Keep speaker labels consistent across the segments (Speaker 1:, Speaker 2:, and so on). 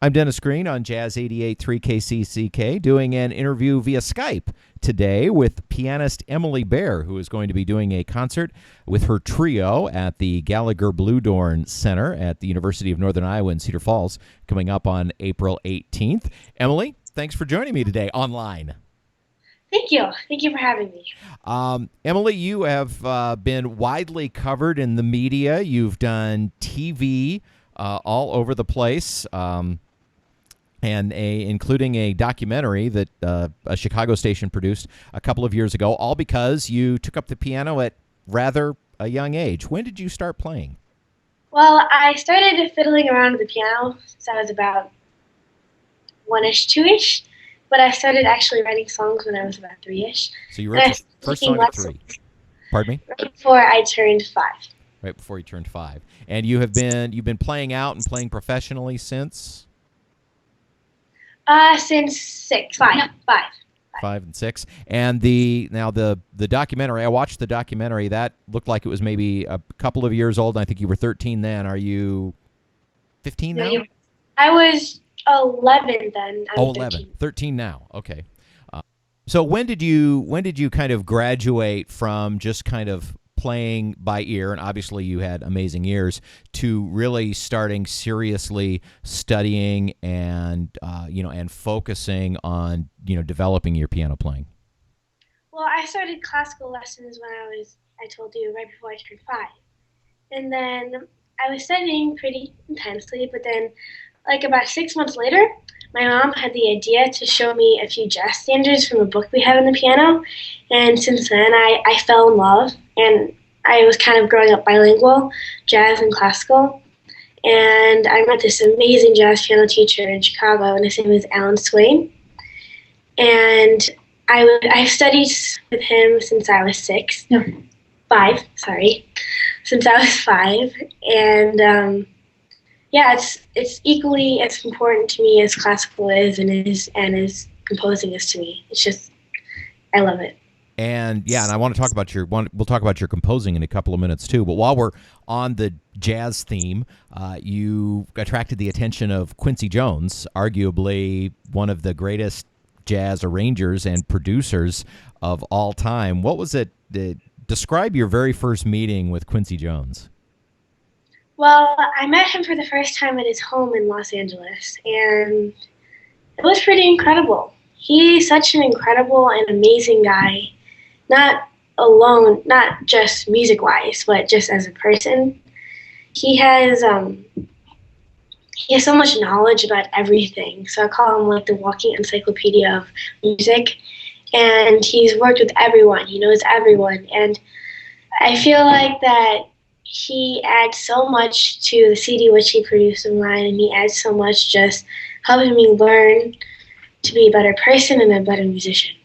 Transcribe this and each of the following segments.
Speaker 1: I'm Dennis Green on Jazz 88.3 KCCK, doing an interview via Skype today with pianist Emily Baer, who is going to be doing a concert with her trio at the Gallagher Bluedorn Center at the University of Northern Iowa in Cedar Falls, coming up on April 18th. Emily, thanks for joining me today online.
Speaker 2: Thank you. Thank you for having me.
Speaker 1: Emily, you have been widely covered in the media. You've done TV all over the place. And including a documentary that a Chicago station produced a couple of years ago, all because you took up the piano at rather a young age. When did you start playing?
Speaker 2: Well, I started fiddling around with the piano since I was about one-ish, two-ish, but I started actually writing songs when I was about three-ish.
Speaker 1: So you
Speaker 2: And
Speaker 1: wrote
Speaker 2: I
Speaker 1: your
Speaker 2: started
Speaker 1: first
Speaker 2: taking
Speaker 1: song at 3.
Speaker 2: lessons
Speaker 1: Pardon me?
Speaker 2: right before I turned 5.
Speaker 1: Right before you turned 5. And you've been playing out and playing professionally since
Speaker 2: Since 6, 5, no, 5.
Speaker 1: 5 and 6. And the documentary, I watched the documentary. That looked like it was maybe a couple of years old. I think you were 13 then. Are you 15
Speaker 2: No,
Speaker 1: now?
Speaker 2: I was 11 then.
Speaker 1: Oh,
Speaker 2: I'm
Speaker 1: 11.
Speaker 2: 13.
Speaker 1: 13 now. Okay. So when did you kind of graduate from just kind of playing by ear, and obviously you had amazing ears, to really starting seriously studying and and focusing on developing your piano playing?
Speaker 2: Well, I started classical lessons when I told you, right before I turned 5. And then I was studying pretty intensely, but then like about 6 months later, my mom had the idea to show me a few jazz standards from a book we had on the piano. And since then, I fell in love. And I was kind of growing up bilingual, jazz and classical. And I met this amazing jazz piano teacher in Chicago, and his name is Alan Swain. And I've studied with him since I was 6. No, 5, sorry. Since I was 5. And yeah, it's equally as important to me as classical is and as composing is to me. It's just I love it.
Speaker 1: And yeah, and I want to talk about we'll talk about your composing in a couple of minutes too. But while we're on the jazz theme, you attracted the attention of Quincy Jones, arguably one of the greatest jazz arrangers and producers of all time. What was it? Describe your very first meeting with Quincy Jones.
Speaker 2: Well, I met him for the first time at his home in Los Angeles, and it was pretty incredible. He's such an incredible and amazing guy, not alone, not just music wise, but just as a person. He has he has so much knowledge about everything. So I call him like the walking encyclopedia of music. And he's worked with everyone. He knows everyone. And I feel like that he adds so much to the CD which he produced of mine, and he adds so much just helping me learn to be a better person and a better musician.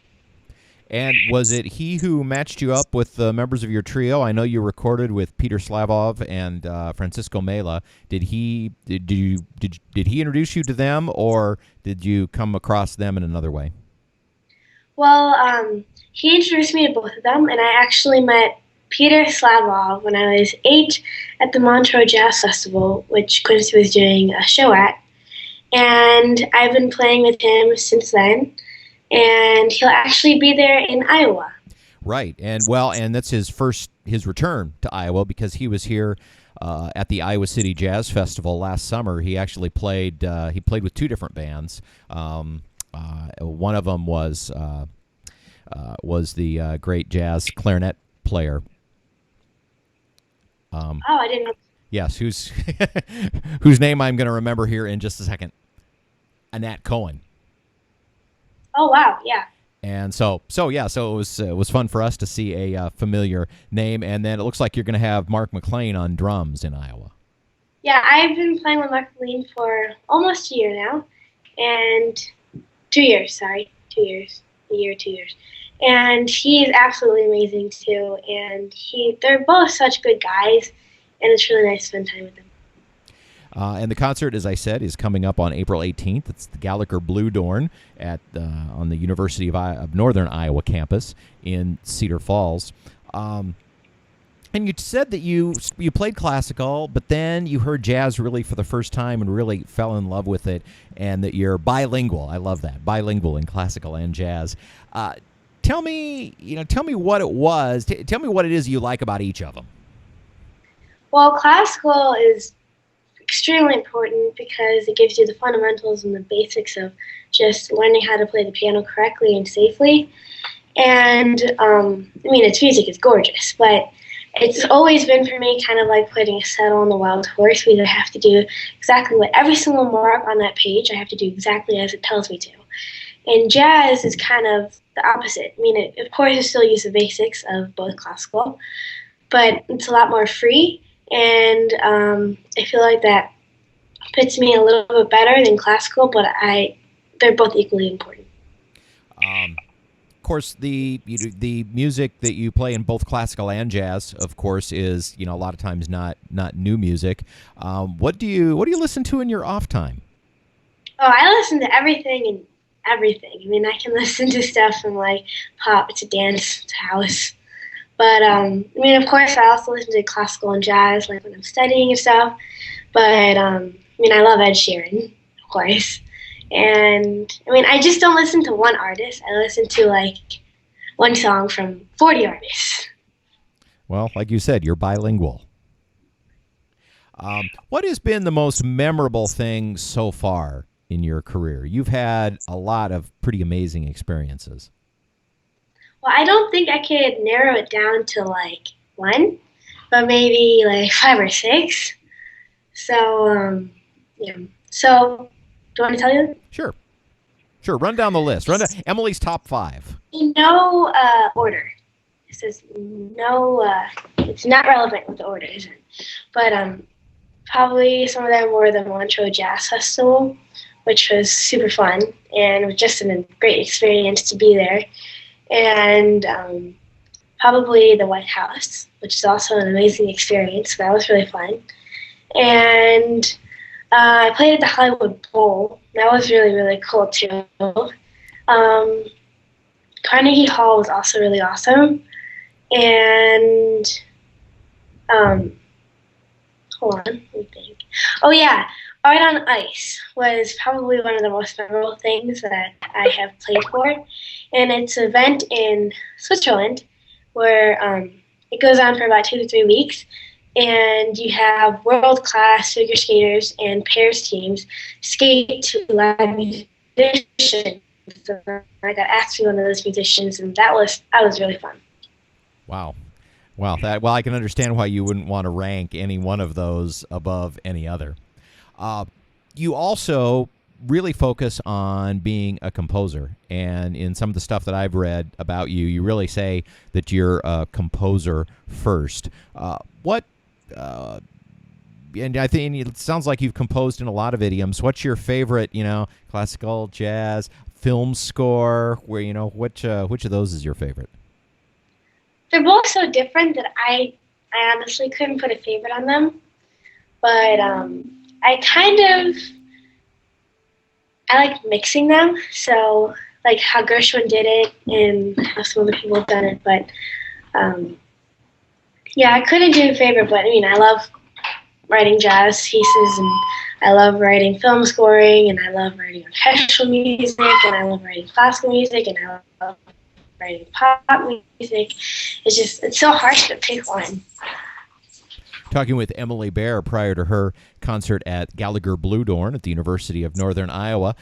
Speaker 1: And was it he who matched you up with the members of your trio? I know you recorded with Peter Slavov and Francisco Mela. Did he introduce you to them, or did you come across them in another way?
Speaker 2: Well, he introduced me to both of them, and I actually met Peter Slavov when I was 8 at the Montreux Jazz Festival, which Quincy was doing a show at. And I've been playing with him since then, and he'll actually be there in Iowa.
Speaker 1: Right, and that's his return to Iowa, because he was here at the Iowa City Jazz Festival last summer. He actually played with 2 different bands. One of them was the great jazz clarinet player.
Speaker 2: Oh, I didn't know.
Speaker 1: Yes, whose name I'm going to remember here in just a second. Annette Cohen.
Speaker 2: Oh, wow, yeah.
Speaker 1: And so it was fun for us to see a familiar name, and then it looks like you're going to have Mark McLean on drums in Iowa.
Speaker 2: Yeah, I've been playing with Mark Lean for almost a year now, and 2 years, sorry, 2 years, a year, 2 years. And he is absolutely amazing too, and they're both such good guys, and it's really nice to spend time with them.
Speaker 1: And the concert, as I said, is coming up on April 18th. It's the Gallagher Bluedorn on the University of Northern Iowa campus in Cedar Falls. And you said that you played classical, but then you heard jazz really for the first time and really fell in love with it, and that you're bilingual. I love that, bilingual in classical and jazz. Uh, tell me what it was. Tell me what it is you like about each of them.
Speaker 2: Well, classical is extremely important because it gives you the fundamentals and the basics of just learning how to play the piano correctly and safely. And I mean, its music is gorgeous, but it's always been for me kind of like putting a saddle on the wild horse. We either have to do exactly what every single mark on that page, I have to do exactly as it tells me to. And jazz is kind of the opposite. I mean, of course, you still use the basics of both classical, but it's a lot more free. And I feel like that fits me a little bit better than classical, but they're both equally important.
Speaker 1: Of course, the music that you play in both classical and jazz, of course, is a lot of times not new music. What do you listen to in your off time?
Speaker 2: Oh, I listen to everything and everything. I mean, I can listen to stuff from like pop to dance to house. But I mean, of course, I also listen to classical and jazz, like when I'm studying and stuff. But I mean, I love Ed Sheeran, of course. And I mean, I just don't listen to one artist. I listen to like one song from 40 artists.
Speaker 1: Well, like you said, you're bilingual. What has been the most memorable thing so far in your career? You've had a lot of pretty amazing experiences.
Speaker 2: Well, I don't think I could narrow it down to like one, but maybe like five or six. So, yeah. So, do you want to tell you?
Speaker 1: Sure, sure. Run down the list. Run down Emily's top five.
Speaker 2: In no order. It says no. It's not relevant what the order is in, but probably some of them were the Montreux Jazz Festival, which was super fun and was just a great experience to be there. And probably the White House, which is also an amazing experience. That was really fun. And I played at the Hollywood Bowl. That was really, really cool too. Um, Carnegie Hall was also really awesome. And hold on, let me think. Oh yeah, Art on Ice was probably one of the most memorable things that I have played for. And it's an event in Switzerland where it goes on for about 2 to 3 weeks. And you have world-class figure skaters and pairs teams skate to live musicians. So I got asked to be one of those musicians, and that was really fun.
Speaker 1: Wow. Well, I can understand why you wouldn't want to rank any one of those above any other. Uh, you also really focus on being a composer, and in some of the stuff that I've read about you, you really say that you're a composer first. What? And I think it sounds like you've composed in a lot of idioms. What's your favorite? Classical, jazz, film score. Where which of those is your favorite?
Speaker 2: They're both so different that I honestly couldn't put a favorite on them. But I kind of I like mixing them. So like how Gershwin did it and how some other people have done it. But yeah, I couldn't do a favorite. But I mean, I love writing jazz pieces and I love writing film scoring and I love writing orchestral music and I love writing classical music and I love writing pop music. It's so hard to pick one.
Speaker 1: Talking with Emily Bear prior to her concert at Gallagher Blue Dorn at the University of Northern Iowa.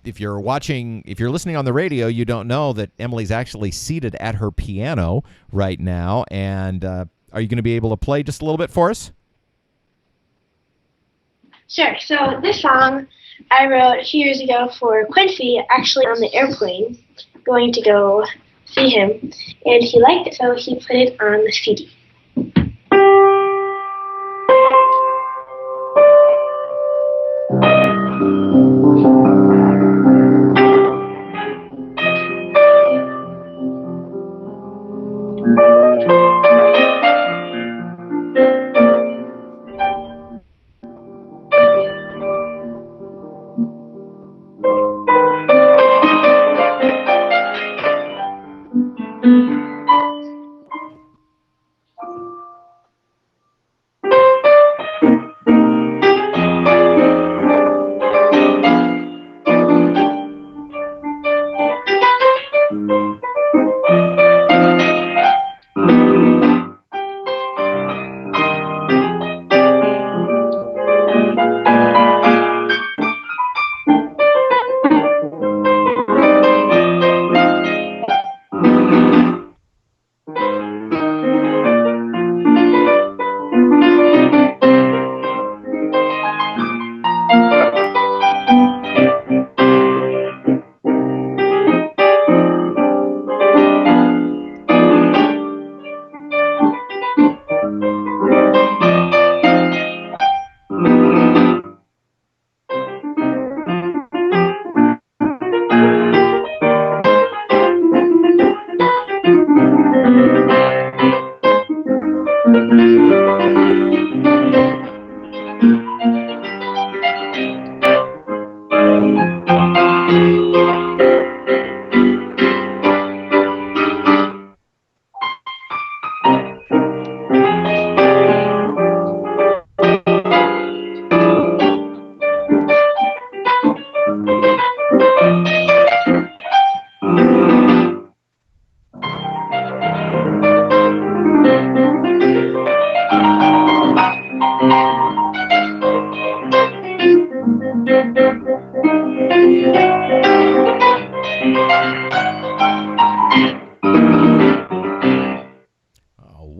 Speaker 1: If you're listening on the radio, you don't know that Emily's actually seated at her piano right now. And are you going to be able to play just a little bit for us?
Speaker 2: Sure. So this song I wrote a few years ago for Quincy, actually on the airplane, going to go see him, and he liked it, so he put it on the CD.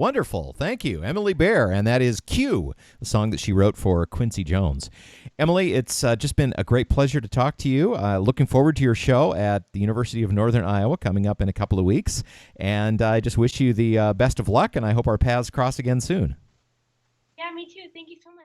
Speaker 1: Wonderful. Thank you, Emily Bear. And that is Q, the song that she wrote for Quincy Jones. Emily, it's just been a great pleasure to talk to you. Looking forward to your show at the University of Northern Iowa coming up in a couple of weeks. And I just wish you the best of luck, and I hope our paths cross again soon.
Speaker 2: Yeah, me too. Thank you so much.